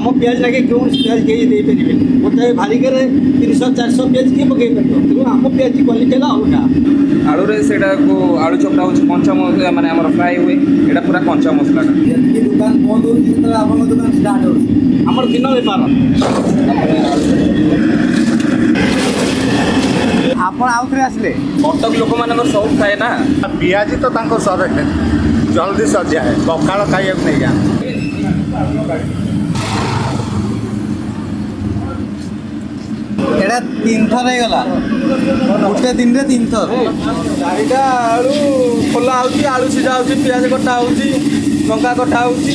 आम पिज लगे क्यों पिज कहीं दे पारे गोटे भारिक 300-400 पिज किए पकई पार तेणु आम पिज क्वालिटी है अलग आलू को आलू चपटा हूँ कंचा मसला माने आमर फ्राए हुए यहाँ पूरा कंचा मसला दुकान बंद हो आप दुकान स्टार्ट हो आमर दिन बेपार आप आउे आसले कटक लोक मान सब थाए ना पियाजी तो सर जल्दी सजाए पखाड़ खाइए नहीं जाए एटा 3 थर हो गला गोटे दिन रे 3 थर चारिटा आलू खोला होची आलू सीझा होची पियाज कटा होची लंका कटा होची